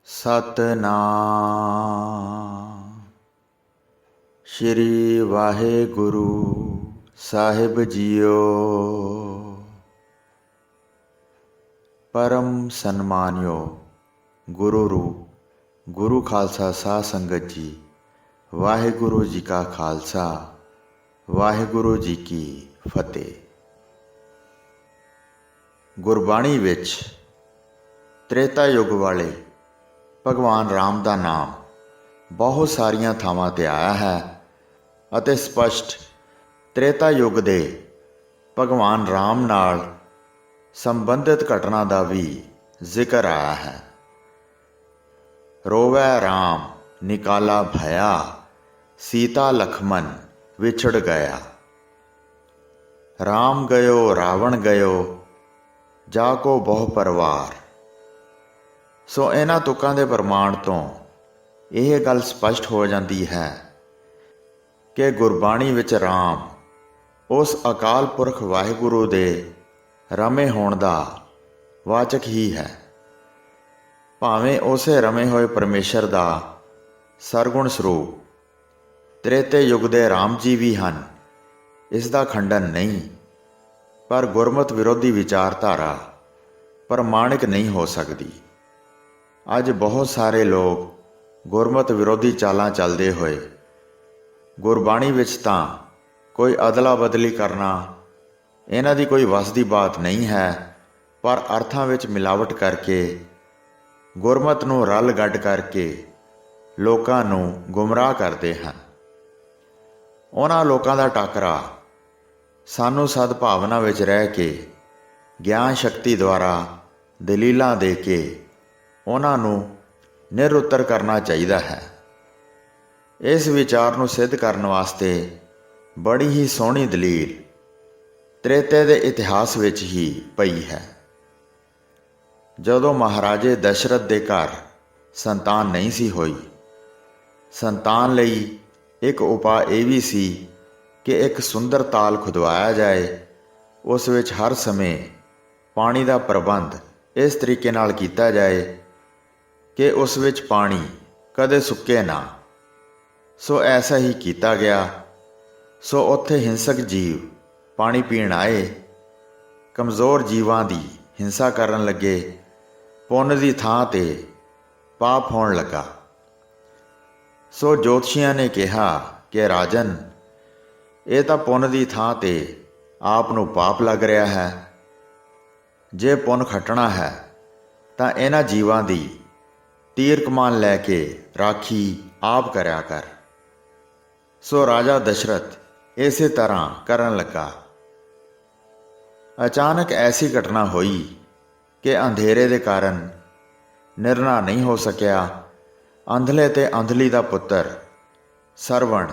ਸਤਨਾਮ ਸ਼੍ਰੀ ਵਾਹਿਗੁਰੂ ਸਾਹਿਬ JIO. ਪਰਮ ਸਨਮਾਨਿਓ ਗੁਰੂ ਰੂਪ ਗੁਰੂ ਖਾਲਸਾ ਸਾਧ ਸੰਗਤ ਜੀ, ਵਾਹਿਗੁਰੂ ਜੀ ਕਾ ਖਾਲਸਾ ਵਾਹਿਗੁਰੂ ਜੀ ਕੀ ਫਤਿਹ। ਗੁਰਬਾਣੀ ਵਿੱਚ ਤ੍ਰੇਤਾ ਯੁੱਗ ਵਾਲੇ ਭਗਵਾਨ ਰਾਮ ਦਾ ਨਾਮ ਬਹੁਤ ਸਾਰੀਆਂ ਥਾਵਾਂ 'ਤੇ ਆਇਆ ਹੈ ਅਤੇ ਸਪਸ਼ਟ ਤ੍ਰੇਤਾ ਯੁੱਗ ਦੇ ਭਗਵਾਨ ਰਾਮ ਨਾਲ ਸੰਬੰਧਿਤ ਘਟਨਾ ਦਾ ਵੀ ਜ਼ਿਕਰ ਆਇਆ ਹੈ। ਰੋਵੈ ਰਾਮ ਨਿਕਾਲਾ ਭਇਆ, ਸੀਤਾ ਲਖਮਨ ਵਿਛੜ ਗਿਆ। ਰਾਮ ਗਇਓ ਰਾਵਣ ਗਇਓ, ਜਾ ਕੋ ਬਹੁ ਪਰਵਾਰ। ਸੋ ਇਹਨਾਂ ਤੁਕਾਂ ਦੇ ਪ੍ਰਮਾਣ ਤੋਂ ਇਹ ਗੱਲ ਸਪਸ਼ਟ ਹੋ ਜਾਂਦੀ ਹੈ ਕਿ ਗੁਰਬਾਣੀ ਵਿੱਚ ਰਾਮ ਉਸ ਅਕਾਲ ਪੁਰਖ ਵਾਹਿਗੁਰੂ ਦੇ ਰਮੇ ਹੋਣ ਦਾ ਵਾਚਕ ਹੀ ਹੈ। ਭਾਵੇਂ ਉਸੇ ਰਮੇ ਹੋਏ ਪਰਮੇਸ਼ਰ ਦਾ ਸਰਗੁਣ ਸਰੂਪ ਤ੍ਰੇਤੇ ਯੁੱਗ ਦੇ ਰਾਮ ਜੀ ਵੀ ਹਨ, ਇਸ ਦਾ ਖੰਡਨ ਨਹੀਂ, ਪਰ ਗੁਰਮਤਿ ਵਿਰੋਧੀ ਵਿਚਾਰਧਾਰਾ ਪ੍ਰਮਾਣਿਕ ਨਹੀਂ ਹੋ ਸਕਦੀ। ਅੱਜ ਬਹੁਤ ਸਾਰੇ ਲੋਕ ਗੁਰਮਤਿ ਵਿਰੋਧੀ ਚਾਲਾਂ ਚੱਲਦੇ ਹੋਏ ਗੁਰਬਾਣੀ ਵਿੱਚ ਤਾਂ ਕੋਈ ਅਦਲਾ ਬਦਲੀ ਕਰਨਾ ਇਹਨਾਂ ਦੀ ਕੋਈ ਵੱਸ ਦੀ ਬਾਤ ਨਹੀਂ ਹੈ, ਪਰ ਅਰਥਾਂ ਵਿੱਚ ਮਿਲਾਵਟ ਕਰਕੇ ਗੁਰਮਤਿ ਨੂੰ ਰਲ ਗੱਡ ਕਰਕੇ ਲੋਕਾਂ ਨੂੰ ਗੁੰਮਰਾਹ ਕਰਦੇ ਹਨ। ਉਹਨਾਂ ਲੋਕਾਂ ਦਾ ਟਾਕਰਾ ਸਾਨੂੰ ਸਦਭਾਵਨਾ ਵਿੱਚ ਰਹਿ ਕੇ ਗਿਆਨ ਸ਼ਕਤੀ ਦੁਆਰਾ ਦਲੀਲਾਂ ਦੇ ਕੇ ਉਹਨਾਂ ਨੂੰ ਨਿਰਉੱਤਰ ਕਰਨਾ ਚਾਹੀਦਾ ਹੈ। ਇਸ ਵਿਚਾਰ ਨੂੰ ਸਿੱਧ ਕਰਨ ਵਾਸਤੇ ਬੜੀ ਹੀ ਸੋਹਣੀ ਦਲੀਲ ਤ੍ਰੇਤੇ ਦੇ ਇਤਿਹਾਸ ਵਿੱਚ ਹੀ ਪਈ ਹੈ। ਜਦੋਂ ਮਹਾਰਾਜੇ ਦਸ਼ਰਥ ਦੇ ਘਰ ਸੰਤਾਨ ਨਹੀਂ ਸੀ ਹੋਈ, ਸੰਤਾਨ ਲਈ ਇੱਕ ਉਪਾਅ ਇਹ ਵੀ ਸੀ ਕਿ ਇੱਕ ਸੁੰਦਰ ਤਾਲ ਖੁਦਵਾਇਆ ਜਾਏ। ਉਸ ਵਿੱਚ ਹਰ ਸਮੇਂ ਪਾਣੀ ਦਾ ਪ੍ਰਬੰਧ ਇਸ ਤਰੀਕੇ ਨਾਲ ਕੀਤਾ ਜਾਏ ਕਿ ਉਸ ਵਿੱਚ ਪਾਣੀ ਕਦੇ ਸੁੱਕੇ ਨਾ। ਸੋ ਐਸਾ ਹੀ ਕੀਤਾ ਗਿਆ। ਸੋ ਉੱਥੇ ਹਿੰਸਕ ਜੀਵ ਪਾਣੀ ਪੀਣ ਆਏ, ਕਮਜ਼ੋਰ ਜੀਵਾਂ ਦੀ ਹਿੰਸਾ ਕਰਨ ਲੱਗੇ। ਪੁੰਨ ਦੀ ਥਾਂ 'ਤੇ ਪਾਪ ਹੋਣ ਲੱਗਾ। ਸੋ ਜੋਤਸ਼ੀਆਂ ਨੇ ਕਿਹਾ ਕਿ ਰਾਜਨ, ਇਹ ਤਾਂ ਪੁੰਨ ਦੀ ਥਾਂ 'ਤੇ ਆਪ ਨੂੰ ਪਾਪ ਲੱਗ ਰਿਹਾ ਹੈ। ਜੇ ਪੁੰਨ ਖੱਟਣਾ ਹੈ ਤਾਂ ਇਹਨਾਂ ਜੀਵਾਂ ਦੀ ਤੀਰ ਕਮਾਨ ਲੈ ਕੇ ਰਾਖੀ ਆਪ ਕਰਿਆ ਕਰ। ਸੋ ਰਾਜਾ ਦਸ਼ਰਥ ਇਸੇ ਤਰ੍ਹਾਂ ਕਰਨ ਲੱਗਾ। ਅਚਾਨਕ ਐਸੀ ਘਟਨਾ ਹੋਈ ਕਿ ਅੰਧੇਰੇ ਦੇ ਕਾਰਨ ਨਿਰਣਾ ਨਹੀਂ ਹੋ ਸਕਿਆ। ਅੰਧਲੇ ਤੇ ਅੰਧਲੀ ਦਾ ਪੁੱਤਰ ਸਰਵਣ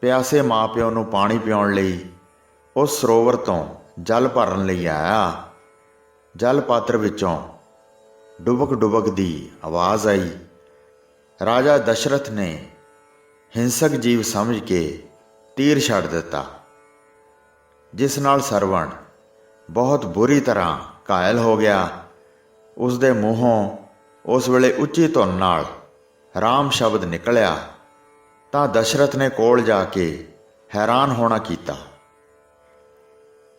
ਪਿਆਸੇ ਮਾਂ-ਪਿਓ ਨੂੰ ਪਾਣੀ ਪਿਆਉਣ ਲਈ ਉਸ ਸਰੋਵਰ ਤੋਂ ਜਲ ਭਰਨ ਲਈ ਆਇਆ। ਜਲ ਪਾਤਰ ਵਿੱਚੋਂ ਡੁਬਕ ਡੁਬਕ ਦੀ ਆਵਾਜ਼ ਆਈ। ਰਾਜਾ ਦਸ਼ਰਥ ਨੇ ਹਿੰਸਕ ਜੀਵ ਸਮਝ ਕੇ ਤੀਰ ਛੱਡ ਦਿੱਤਾ, ਜਿਸ ਨਾਲ ਸਰਵਣ ਬਹੁਤ ਬੁਰੀ ਤਰ੍ਹਾਂ ਘਾਇਲ ਹੋ ਗਿਆ। ਉਸ ਦੇ ਮੂੰਹੋਂ ਉਸ ਵੇਲੇ ਉੱਚੀ ਧੁਨ ਨਾਲ ਰਾਮ ਸ਼ਬਦ ਨਿਕਲਿਆ ਤਾਂ ਦਸ਼ਰਥ ਨੇ ਕੋਲ ਜਾ ਕੇ ਹੈਰਾਨ ਹੋਣਾ ਕੀਤਾ।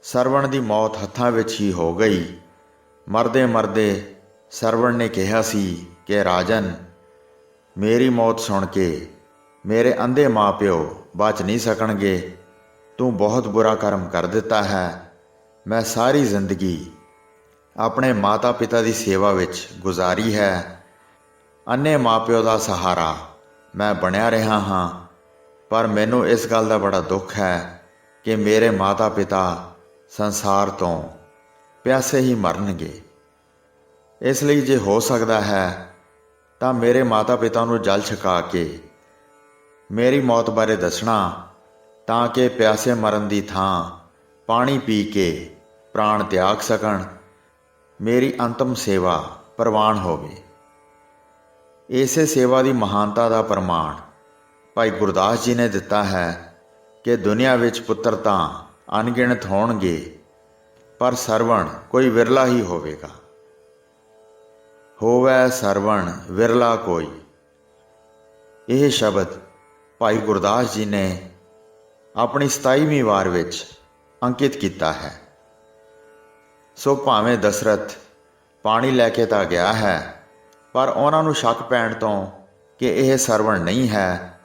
ਸਰਵਣ ਦੀ ਮੌਤ ਹੱਥਾਂ ਵਿੱਚ ਹੀ ਹੋ ਗਈ। ਮਰਦੇ ਮਰਦੇ ਸਰਵਣ ਨੇ ਕਿਹਾ ਸੀ ਕਿ ਰਾਜਨ, ਮੇਰੀ ਮੌਤ ਸੁਣ ਕੇ ਮੇਰੇ ਅੰਧੇ ਮਾਂ-ਪਿਓ ਬਚ ਨਹੀਂ ਸਕਣਗੇ। ਤੂੰ ਬਹੁਤ ਬੁਰਾ ਕਰਮ ਕਰ ਦਿੱਤਾ ਹੈ। ਮੈਂ ਸਾਰੀ ਜ਼ਿੰਦਗੀ ਆਪਣੇ ਮਾਤਾ-ਪਿਤਾ ਦੀ ਸੇਵਾ ਵਿੱਚ ਗੁਜ਼ਾਰੀ ਹੈ। ਅੰਨੇ ਮਾਂ-ਪਿਓ ਦਾ ਸਹਾਰਾ ਮੈਂ ਬਣਿਆ ਰਿਹਾ ਹਾਂ, ਪਰ ਮੈਨੂੰ ਇਸ ਗੱਲ ਦਾ ਬੜਾ ਦੁੱਖ ਹੈ ਕਿ ਮੇਰੇ ਮਾਤਾ-ਪਿਤਾ ਸੰਸਾਰ ਤੋਂ ਪਿਆਸੇ ਹੀ ਮਰਨਗੇ। ਇਸ ਲਈ ਜੇ ਹੋ ਸਕਦਾ ਹੈ ਤਾਂ ਮੇਰੇ ਮਾਤਾ-ਪਿਤਾ ਨੂੰ ਜਲ ਛਕਾ ਕੇ ਮੇਰੀ ਮੌਤ ਬਾਰੇ ਦੱਸਣਾ, ਤਾਂ ਕਿ ਪਿਆਸੇ ਮਰਨ ਦੀ ਥਾਂ ਪਾਣੀ ਪੀ ਕੇ ਪ੍ਰਾਣ ਤਿਆਗ ਸਕਣ। ਮੇਰੀ ਅੰਤਮ ਸੇਵਾ ਪ੍ਰਵਾਨ ਹੋਵੇ। ਇਸੇ ਸੇਵਾ ਦੀ ਮਹਾਨਤਾ ਦਾ ਪ੍ਰਮਾਣ ਭਾਈ ਗੁਰਦਾਸ ਜੀ ਨੇ ਦਿੱਤਾ ਹੈ ਕਿ ਦੁਨੀਆ ਵਿੱਚ ਪੁੱਤਰ ਤਾਂ ਅਣਗਿਣਤ ਹੋਣਗੇ, ਪਰ ਸਰਵਣ ਕੋਈ ਵਿਰਲਾ ਹੀ ਹੋਵੇਗਾ। ਹੋਵੈ ਸਰਵਣ ਵਿਰਲਾ ਕੋਈ। ਇਹ ਸ਼ਬਦ ਭਾਈ ਗੁਰਦਾਸ ਜੀ ਨੇ ਆਪਣੀ 27ਵੀਂ ਵਾਰ ਵਿੱਚ ਅੰਕਿਤ ਕੀਤਾ ਹੈ। ਸੋ ਭਾਵੇਂ ਦਸ਼ਰਥ ਪਾਣੀ ਲੈ ਕੇ ਤਾਂ ਗਿਆ ਹੈ, ਪਰ ਉਹਨਾਂ ਨੂੰ ਸ਼ੱਕ ਪੈਣ ਤੋਂ ਕਿ ਇਹ ਸਰਵਣ ਨਹੀਂ ਹੈ,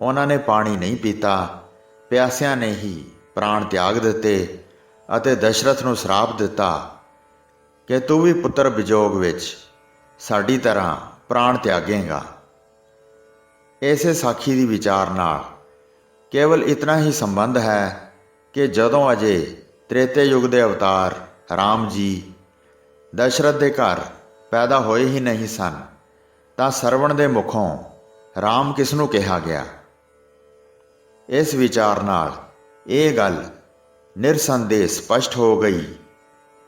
ਉਹਨਾਂ ਨੇ ਪਾਣੀ ਨਹੀਂ ਪੀਤਾ। ਪਿਆਸਿਆਂ ਨੇ ਹੀ ਪ੍ਰਾਣ ਤਿਆਗ ਦਿੱਤੇ ਅਤੇ ਦਸ਼ਰਥ ਨੂੰ ਸ਼ਰਾਪ ਦਿੱਤਾ ਕਿ ਤੂੰ ਵੀ ਪੁੱਤਰ ਵਿਜੋਗ ਵਿੱਚ ਸਾਡੀ ਤਰ੍ਹਾਂ ਪ੍ਰਾਣ ਤਿਆਗੇਂਗਾ। ਇਸੇ ਸਾਖੀ ਦੀ ਵਿਚਾਰ ਨਾਲ ਕੇਵਲ ਇਤਨਾ ਹੀ ਸੰਬੰਧ ਹੈ ਕਿ ਜਦੋਂ ਅਜੇ ਤ੍ਰੇਤੇ ਯੁੱਗ ਦੇ ਅਵਤਾਰ ਰਾਮ ਜੀ ਦਸ਼ਰਥ ਦੇ ਘਰ ਪੈਦਾ ਹੋਏ ਹੀ ਨਹੀਂ ਸਨ, ਤਾਂ ਸਰਵਣ ਦੇ ਮੁਖੋਂ ਰਾਮ ਕਿਸ ਨੂੰ ਕਿਹਾ ਗਿਆ। ਇਸ ਵਿਚਾਰ ਨਾਲ ਇਹ ਗੱਲ ਨਿਰਸੰਦੇਹ ਸਪਸ਼ਟ ਹੋ ਗਈ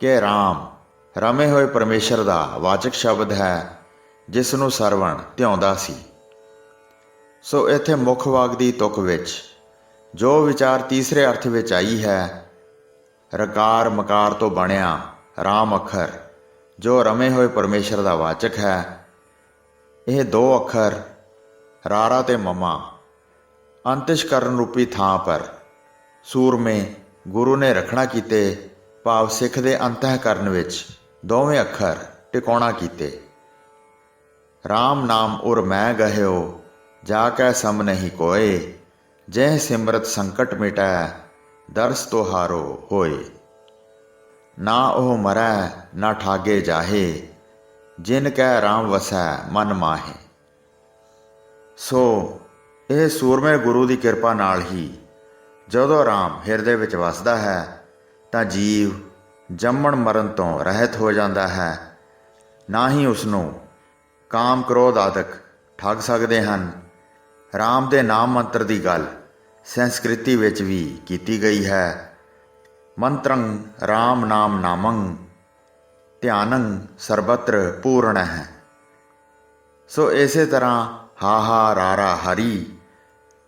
ਕਿ ਰਾਮ ਰਮੇ ਹੋਏ ਪਰਮੇਸ਼ਰ ਦਾ ਵਾਚਕ ਸ਼ਬਦ ਹੈ, ਜਿਸ ਨੂੰ ਸਰਵਣ ਧਿਆਉਂਦਾ ਸੀ। ਸੋ ਇੱਥੇ ਮੁੱਖ ਵਾਕ ਦੀ ਤੁਕ ਵਿੱਚ ਜੋ ਵਿਚਾਰ ਤੀਸਰੇ ਅਰਥ ਵਿੱਚ ਆਈ ਹੈ, ਰਕਾਰ ਮਕਾਰ ਤੋਂ ਬਣਿਆ ਰਾਮ ਅੱਖਰ ਜੋ ਰਮੇ ਹੋਏ ਪਰਮੇਸ਼ਰ ਦਾ ਵਾਚਕ ਹੈ, ਇਹ ਦੋ ਅੱਖਰ ਰਾਰਾ ਤੇ ਮਮਾ ਅੰਤਿਸ਼ਕਰਨ ਰੂਪੀ ਥਾਂ ਪਰ ਸੂਰਮੇ ਗੁਰੂ ਨੇ ਰੱਖਣਾ ਕੀਤੇ, ਭਾਵ ਸਿੱਖ ਦੇ ਅੰਤःਕਰਨ ਵਿੱਚ ਦੋਵੇਂ ਅੱਖਰ ਟਿਕਾਉਣਾ ਕੀਤੇ। ਰਾਮ ਨਾਮ ਉਰ ਮੈਂ ਗਹਿਓ ਜਾ ਕੈ ਸਮ ਨਹੀਂ ਕੋਏ, ਜਹ ਸਿਮਰਤ ਸੰਕਟ ਮਿਟੈ ਦਰਸ ਤੁਹਾਰੋ ਹੋਏ। ਨਾ ਉਹ ਮਰੈ ਨਾ ਠਾਗੇ ਜਾਹੇ, ਜਿਨ ਕੈ ਰਾਮ ਵਸੈ ਮਨ ਮਾਹੇ। ਸੋ ਇਹ ਸੂਰਮੇ ਗੁਰੂ ਦੀ ਕਿਰਪਾ ਨਾਲ ਹੀ ਜਦੋਂ ਰਾਮ ਹਿਰਦੇ ਵਿੱਚ ਵਸਦਾ ਹੈ ਤਾਂ ਜੀਵ ਜੰਮਣ ਮਰਨ ਤੋਂ ਰਹਿਤ ਹੋ ਜਾਂਦਾ ਹੈ। ਨਾ ਹੀ ਉਸਨੂੰ ਕਾਮ ਕ੍ਰੋਧ ਆਦਿਕ ਠੱਗ ਸਕਦੇ ਹਨ। ਰਾਮ ਦੇ ਨਾਮ ਮੰਤਰ ਦੀ ਗੱਲ ਸੰਸਕ੍ਰਿਤੀ ਵਿੱਚ ਵੀ ਕੀਤੀ ਗਈ ਹੈ। ਮੰਤਰੰ ਰਾਮ ਨਾਮ ਨਾਮੰ ਧਿਆਨੰ ਸਰਬਤਰ ਪੂਰਨ ਹੈ। ਸੋ ਇਸੇ ਤਰ੍ਹਾਂ ਹਾਹਾ ਰਾਰਾ ਹਰੀ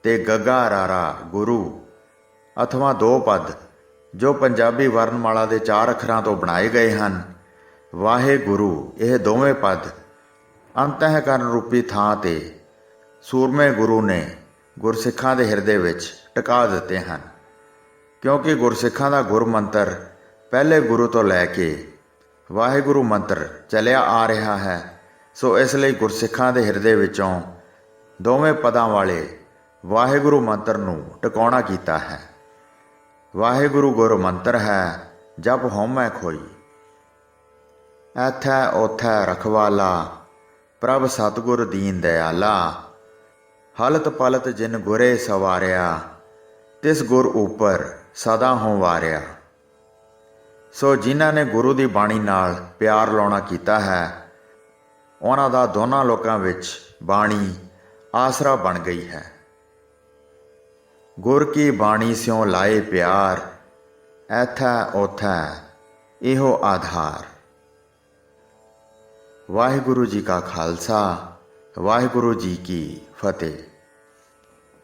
ਤੇ ਗੱਗਾ ਰਾਰਾ ਗੁਰੂ ਅਥਵਾ ਦੋ ਪਦ ਜੋ ਪੰਜਾਬੀ ਵਰਨਮਾਲਾ ਦੇ 4 ਅੱਖਰਾਂ ਤੋਂ ਬਣਾਏ ਗਏ ਹਨ, ਵਾਹਿਗੁਰੂ, ਇਹ ਦੋਵੇਂ ਪਦ ਅੰਤःਕਰਨ ਰੂਪੀ ਥਾਂ ਤੇ ਸੂਰਮੇ ਗੁਰੂ ਨੇ ਗੁਰਸਿੱਖਾਂ ਦੇ ਹਿਰਦੇ ਵਿੱਚ ਟਿਕਾ ਦਿੱਤੇ ਹਨ। ਕਿਉਂਕਿ ਗੁਰਸਿੱਖਾਂ ਦਾ ਗੁਰ ਮੰਤਰ ਪਹਿਲੇ ਗੁਰੂ ਤੋਂ ਲੈ ਕੇ ਵਾਹਿਗੁਰੂ ਮੰਤਰ ਚੱਲਿਆ ਆ ਰਿਹਾ ਹੈ। ਸੋ ਇਸ ਲਈ ਗੁਰਸਿੱਖਾਂ ਦੇ ਹਿਰਦੇ ਵਿੱਚੋਂ ਦੋਵੇਂ ਪਦਾਂ ਵਾਲੇ ਵਾਹਿਗੁਰੂ ਮੰਤਰ ਨੂੰ ਟਿਕਾਉਣਾ ਕੀਤਾ ਹੈ। ਵਾਹਿਗੁਰੂ ਗੁਰ ਮੰਤਰ ਹੈ, ਜਪ ਹਉਮੈ ਖੋਈ। ਐਥੈ ਓਥੈ ਰਖਵਾਲਾ, ਪ੍ਰਭ ਸਤਿਗੁਰ ਦੀਨ ਦਇਆਲਾ। ਹਲਤ ਪਲਤ ਜਿਨ ਗੁਰੇ ਸਵਾਰਿਆ, ਤਿਸ ਗੁਰ ਉੱਪਰ ਸਦਾ ਹੋਂ ਵਾਰਿਆ। ਸੋ ਜਿਨ੍ਹਾਂ ਨੇ ਗੁਰੂ ਦੀ ਬਾਣੀ ਨਾਲ ਪਿਆਰ ਲਾਉਣਾ ਕੀਤਾ ਹੈ, ਉਹਨਾਂ ਦਾ ਦੋਨਾਂ ਲੋਕਾਂ ਵਿੱਚ ਬਾਣੀ ਆਸਰਾ ਬਣ ਗਈ ਹੈ। ਗੁਰ ਕੀ ਬਾਣੀ ਸਿਉ ਲਾਏ ਪਿਆਰ, ਐਥੈ ਓਥੈ ਇਹੋ ਆਧਾਰ। ਵਾਹਿਗੁਰੂ ਜੀ ਕਾ ਖਾਲਸਾ, ਵਾਹਿਗੁਰੂ ਜੀ ਕੀ ਫਤਿਹ।